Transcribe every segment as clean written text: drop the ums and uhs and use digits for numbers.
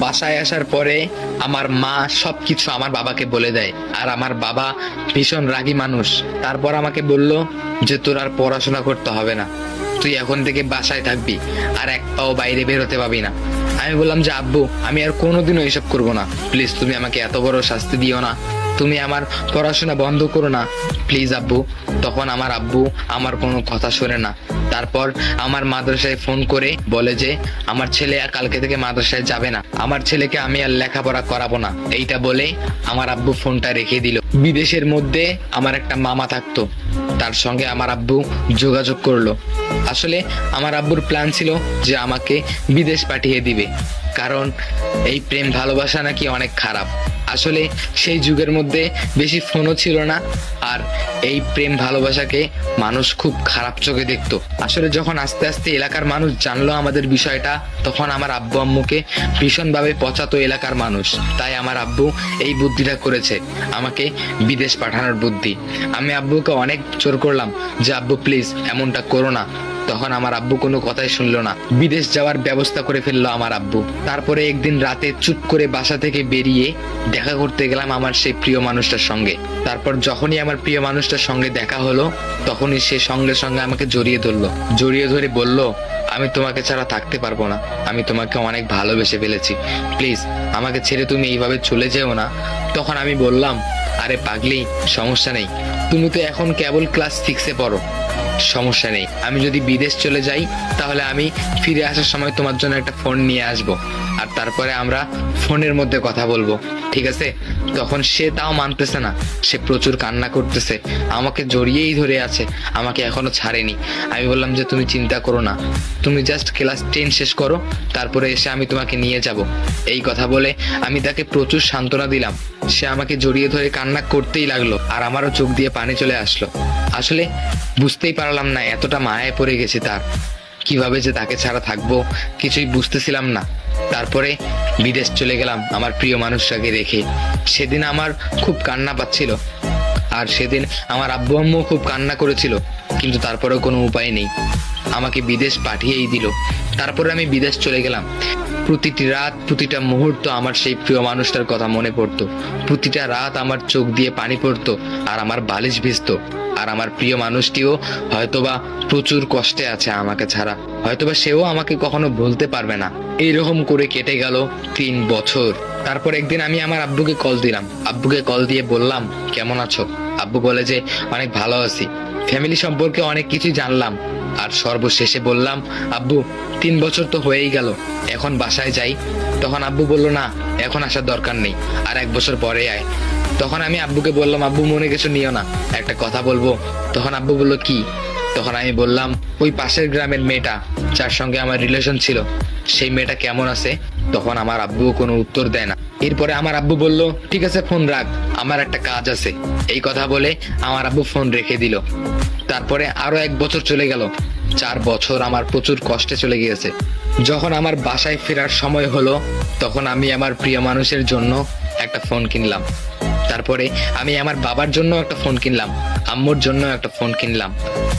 বাসায় আসার পরে আমার মা সবকিছু আমার বাবাকে বলে দেয়, আর আমার বাবা ভীষণ রাগী মানুষ। তারপর আমাকে বলল যে তোর আর পড়াশোনা করতে হবে না, তুই এখন থেকে বাসায় থাকবি, আর এক পাও বাইরে বেরোতে পাবি না। আমি বললাম যে আব্বু, আমি আর কোনোদিনও এসব করবো না, প্লিজ তুমি আমাকে এত বড় শাস্তি দিও না, তুমি আমার পড়াশোনা বন্ধ করো না প্লিজ আব্বু। তখন আমার আব্বু আমার কোনো কথা শোনে না। তারপর আমার মাদ্রাসায় ফোন করে বলে যে আমার ছেলে আর কালকে থেকে মাদ্রাসায় যাবে না, আমার ছেলেকে আমি আর লেখাপড়া করাবো না। এইটা বলে আমার আব্বু ফোনটা রেখে দিল। বিদেশের মধ্যে আমার একটা মামা থাকতো, তার সঙ্গে আমার আব্বু যোগাযোগ করলো। আসলে আমার আব্বুর প্ল্যান ছিল যে আমাকে বিদেশ পাঠিয়ে দিবে, কারণ এই প্রেম ভালোবাসা নাকি অনেক খারাপ। আসলে সেই যুগের মধ্যে বেশি ফোনও ছিল না, আর এই প্রেম ভালোবাসাকে মানুষ খুব খারাপ চোখে দেখতো। আসলে যখন আস্তে আস্তে এলাকার মানুষ জানলো আমাদের বিষয়টা, তখন আমার আব্বু আম্মুকে ভীষণভাবে পচাতো এলাকার মানুষ। তাই আমার আব্বু এই বুদ্ধিটা করেছে, আমাকে বিদেশ পাঠানোর বুদ্ধি। আমি আব্বুকে অনেক জোর করলাম যে আব্বু প্লিজ এমনটা করো না। তখন আমার আব্বু কোনো কথাই শুনলো না, বিদেশ যাওয়ার ব্যবস্থা করে ফেললো আমার আব্বু। তারপরে একদিন রাতে চুপ করে বাসা থেকে বেরিয়ে দেখা করতে গেলাম আমার সেই প্রিয় মানুষটার সঙ্গে। তারপর যখনই আমার প্রিয় মানুষটার সঙ্গে দেখা হলো, তখনই সে সঙ্গে সঙ্গে আমাকে জড়িয়ে ধরলো, জড়িয়ে ধরে বলল আমি তোমাকে ছাড়া থাকতে পারবো না, আমি তোমাকে অনেক ভালোবেসে ফেলেছি, প্লিজ আমাকে ছেড়ে তুমি এইভাবে চলে যেও না। তখন আমি বললাম আরে পাগলি, সমস্যা নেই, তুমি তো এখন কেবল ক্লাস 6-এ পড়ো, সমস্যা নেই, আমি যদি বিদেশ চলে যাই তাহলে আমি ফিরে আসার সময় তোমার জন্য একটা ফোন নিয়ে আসব, আর তারপরে আমরা ফোনের মধ্যে কথা বলবো, ঠিক আছে? তখন সে তাও মানতেছে না, সে প্রচুর কান্না করতেছে, আমাকে জড়িয়েই ধরে আছে, আমাকে এখনো ছাড়েনি। আমি বললাম যে তুমি চিন্তা করো না, তুমি জাস্ট ক্লাস 10 শেষ করো, তারপরে এসে আমি তোমাকে নিয়ে যাব। এই কথা বলে আমি তাকে প্রচুর সান্ত্বনা দিলাম। সে আমাকে জড়িয়ে ধরে কান্না করতেই লাগলো, আর আমারও চোখ দিয়ে পানি চলে আসলো। আসলে বুঝতেই পারলাম না এতটা মায়ায় পড়ে গেছি তার, কিভাবে যে তাকে ছাড়া থাকবো কিছুই বুঝতেছিলাম না। তারপরে বিদেশ চলে গেলাম আমার প্রিয় মানুষটাকে রেখে। সেদিন আমার খুব কান্না পাচ্ছিল, আর সেদিন আমার আব্বু আম্মু খুব কান্না করেছিল, কিন্তু তারপরেও কোনো উপায় নেই, আমাকে বিদেশ পাঠিয়েই দিল। তারপরে আমি বিদেশ চলে গেলাম। প্রতিটি রাত, প্রতিটা মুহূর্ত আমার সেই প্রিয় মানুষটার কথা মনে পড়তো। প্রতিটা রাত আমার চোখ দিয়ে পানি পড়তো, আর আমার বালিশ ভিজতো। আর আমার প্রিয় মানুষটিও হয়তোবা প্রচুর কষ্টে আছে আমাকে ছাড়া, হয়তোবা সেও আমাকে কখনো ভুলতে পারবে না। এইরকম করে কেটে গেল 3 বছর। তারপর একদিন আমি আমার আব্বুকে কল দিলাম, আব্বুকে কল দিয়ে বললাম কেমন আছো? আব্বু বলে যে অনেক ভালো আছি। ফ্যামিলি সম্পর্কে অনেক কিছু জানলাম, আর সর্বশেষে বললাম আব্বু 3 বছর তো হয়েই গেল, এখন বাসায় যাই। তখন আব্বু বলল না, এখন আসার দরকার নেই, আর 1 বছর পরে আয়। তখন আমি আব্বুকে বললাম আব্বু মনে কিছু নিও না, একটা কথা বলবো। তখন আব্বু বলল কি? তখন আমি বললাম ওই পাশের গ্রামের মেয়েটা যার সঙ্গে আমার রিলেশন ছিল, সেই মেয়েটা কেমন আছে? তখন আমার আব্বু কোনো উত্তর দেয় না। এরপরে আমার আব্বু বলল ঠিক আছে ফোন রাখ, আমার একটা কাজ আছে। এই কথা বলে আমার আব্বু ফোন রেখে দিল। তারপরে আরো 1 বছর চলে গেল। 4 বছর আমার প্রচুর কষ্টে চলে গিয়েছে। যখন আমার বাসায় ফেরার সময় হলো, তখন আমি আমার প্রিয় মানুষের জন্য একটা ফোন কিনলাম। তারপরে আমি আমার বাবার জন্য একটা ফোন কিনলাম, আম্মুর জন্য একটা ফোন কিনলাম।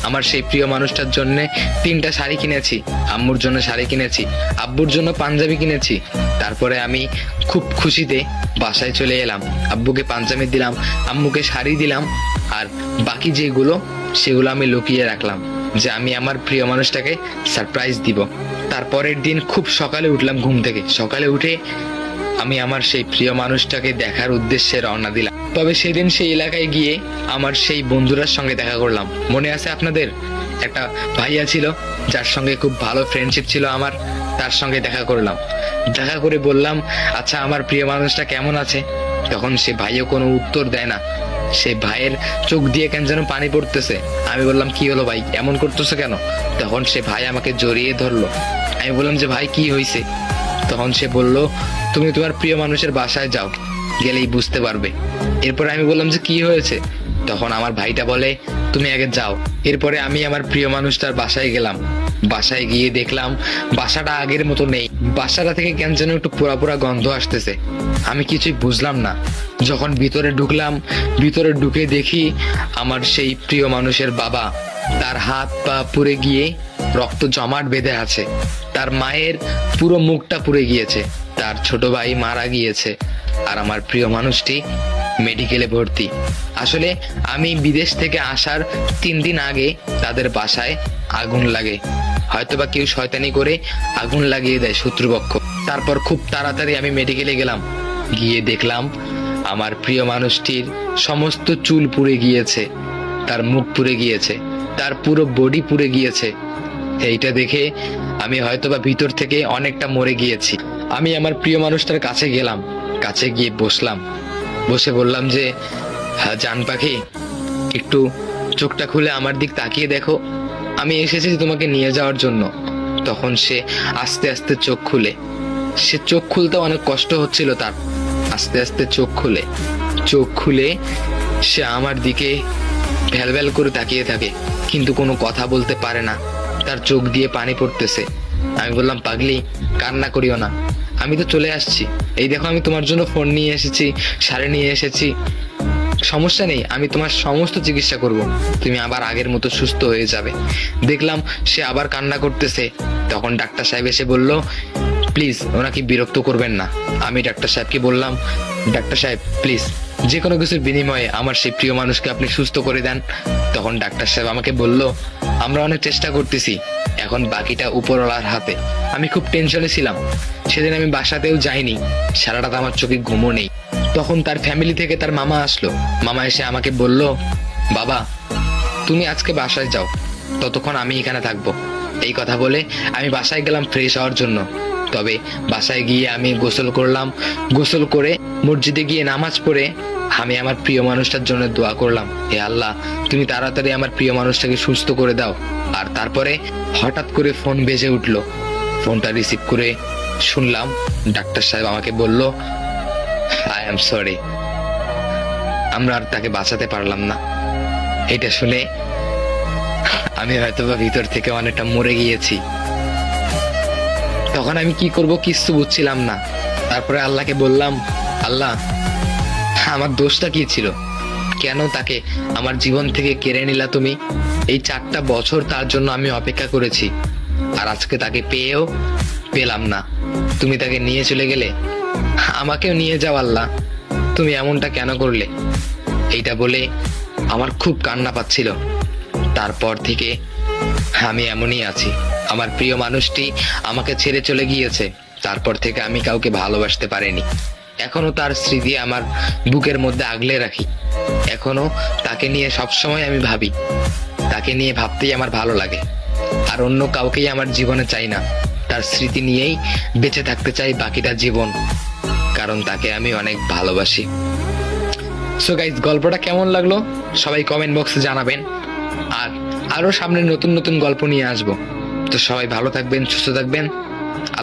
আমার সেই প্রিয় মানুষটার জন্য 3টা শাড়ি কিনেছি, আম্মুর জন্য শাড়ি কিনেছি, আব্বুর জন্য পাঞ্জাবি কিনেছি। তারপরে আমি খুব খুশিতে বাসায় চলে এলাম, আব্বুকে পাঞ্জাবি দিলাম, আম্মুকে শাড়ি দিলাম, আর বাকি যেগুলো সেগুলো আমি লুকিয়ে রাখলাম যে আমি আমার প্রিয় মানুষটাকে সারপ্রাইজ দিব। তারপরের দিন খুব সকালে উঠলাম ঘুম থেকে। সকালে উঠে আমি আমার সেই প্রিয় মানুষটাকে দেখার উদ্দেশ্যে রওনা দিলাম। তবে সেদিন সেই এলাকায় গিয়ে আমার সেই বন্ধুরার সঙ্গে দেখা করলাম। মনে আছে আপনাদের? একটা ভাইয়া ছিল যার সঙ্গে খুব ভালো ফ্রেন্ডশিপ ছিল আমার, তার সঙ্গে দেখা করলাম। দেখা করে বললাম আচ্ছা আমার প্রিয় মানুষটা কেমন আছে? তখন সে ভাইও কোনো উত্তর দেয় না, সে ভাইয়ের চোখ দিয়ে কেন যেন পানি পড়তেছে। আমি বললাম কি হলো ভাই, এমন করতেছো কেন? তখন সে ভাই আমাকে জড়িয়ে ধরলো। আমি বললাম যে ভাই কি হয়েছে? তখন সে বলল তুমি তোমার প্রিয় মানুষের বাসায় যাও, গেলেই বুঝতে পারবে। এরপরে আমি বললাম যে কি হয়েছে? তখন আমার ভাইটা বলে তুমি আগে যাও। এরপরে আমি আমার প্রিয় মানুষটার বাসায় গেলাম। বাসায় গিয়ে দেখলাম বাসাটা আগের মতো নেই, বাসাটা থেকে কেন যেন একটু পোড়া পোড়া গন্ধ আসতেছে। আমি কিছুই বুঝলাম না। যখন ভিতরে ঢুকলাম, ভিতরে ঢুকে দেখি আমার সেই প্রিয় মানুষের বাবা, তার হাত পা পুড়ে গিয়ে রক্ত জমাট বেঁধে আছে। তার মায়ের পুরো মুখটা পুড়ে গিয়েছে, তার ছোট ভাই মারা গিয়েছে, আর আমার প্রিয় মানুষটি মেডিকেলে ভর্তি। আসলে আমি বিদেশ থেকে আসার 3 দিন আগে তাদের বাসায় আগুন লাগে, হয়তোবা কেউ শয়তানি করে আগুন লাগিয়ে দেয় শত্রুপক্ষ। তারপর খুব তাড়াতাড়ি আমি মেডিকেলে গেলাম, গিয়ে দেখলাম আমার প্রিয় মানুষটির সমস্ত চুল পুড়ে গিয়েছে, তার মুখ পুড়ে গিয়েছে, তার পুরো বডি পুড়ে গিয়েছে। এইটা দেখে আমি হয়তোবা ভিতর থেকে অনেকটা মরে গিয়েছি। আমি আমার প্রিয় মানুষটার কাছে গেলাম, কাছে গিয়ে বসলাম, বসে বললাম যে হ্যাঁ জান পাখি, একটু চোখটা খুলে আমার দিক তাকিয়ে দেখো, আমি এসেছি তোমাকে নিয়ে যাওয়ার জন্য। তখন সে আস্তে আস্তে চোখ খুলে, সে চোখ খুলতে অনেক কষ্ট হচ্ছিল তার, আস্তে আস্তে চোখ খুলে সে আমার দিকে ভ্যালভ্যাল করে তাকিয়ে থাকে, কিন্তু কোনো কথা বলতে পারে না, তার চোখ দিয়ে পানি পড়তেছে। আমি বললাম পাগলি, কান্না করিও না, আমি তো চলে আসছি, এই দেখো আমি তোমার জন্য ফোন নিয়ে এসেছি, শাড়ি নিয়ে এসেছি, সমস্যা নেই, আমি তোমার সমস্ত চিকিৎসা করব, তুমি আবার আগের মতো সুস্থ হয়ে যাবে। দেখলাম সে আবার কান্না করতেছে। তখন ডাক্তার সাহেব এসে বলল প্লিজ ওনাকে বিরক্ত করবেন না। আমি ডাক্তার সাহেবকে বললাম ডাক্তার সাহেব প্লিজ যে কোনো কিছুর বিনিময়ে আমার সেই প্রিয় মানুষকে আপনি সুস্থ করে দেন। তখন ডাক্তার সাহেব আমাকে বলল আমরা অনেক চেষ্টা করতেছি, এখন বাকিটা উপরওয়ালার হাতে। আমি খুব টেনশনে ছিলাম, সেদিন আমি বাসাতেও যাইনি, সারা রাত আমার চোখে ঘুমও নেই। তখন তার ফ্যামিলি থেকে তার মামা আসলো, মামা এসে আমাকে বলল বাবা তুমি আজকে বাসায় যাও, ততক্ষণ আমি এখানে থাকবো। এই কথা বলে আমি বাসায় গেলাম ফ্রেশ হওয়ার জন্য। তবে বাসায় গিয়ে আমি গোসল করলাম, গোসল করে মসজিদে গিয়ে নামাজ পড়ে আমি আমার প্রিয় মানুষটার জন্য দোয়া করলাম, হে আল্লাহ তুমি তাড়াতাড়ি আমার প্রিয় মানুষটাকে সুস্থ করে দাও। আর তারপরে হঠাৎ করে ফোন বেজে উঠলো, ফোনটা রিসিভ করে শুনলাম ডাক্তার সাহেব আমাকে বলল আই এম সরি, আমরা আর তাকে বাঁচাতে পারলাম না। এটা শুনে আমি হয়তোবা ভিতর থেকে অনেকটা মরে গিয়েছি। তখন আমি কি করব কিছু বুঝছিলাম না। তারপরে আল্লাহকে বললাম আল্লাহ আমার দোষটা কি ছিল, কেন তাকে আমার জীবন থেকে কেড়ে নিলা তুমি? এই 4টা বছর তার জন্য আমি অপেক্ষা করেছি, আর আজকে তাকে পেয়েও পেলাম না, তুমি তাকে নিয়ে চলে গেলে, আমাকেও নিয়ে যাও আল্লাহ, তুমি এমনটা কেন করলে? এইটা বলে আমার খুব কান্না পাচ্ছিল। তারপর থেকে আমি এমনই আছি, আমার প্রিয় মানুষটি আমাকে ছেড়ে চলে গিয়েছে, তারপর থেকে আমি কাউকে ভালোবাসতে পারিনি। এখনো তার স্মৃতি আমার বুকের মধ্যে আগলে রাখি, এখনো তাকে নিয়ে সবসময় আমি ভাবি, তাকে নিয়ে ভাবতেই আমার ভালো লাগে, আর অন্য কাউকেই আমার জীবনে চাই না, তার স্মৃতি নিয়েই বেঁচে থাকতে চাই বাকিটা জীবন, কারণ তাকে আমি অনেক ভালোবাসি। সো গাইস, গল্পটা কেমন লাগলো সবাই কমেন্ট বক্সে জানাবেন, আর আরো সামনে নতুন নতুন গল্প নিয়ে আসবো। তো সবাই ভালো থাকবেন, সুস্থ থাকবেন।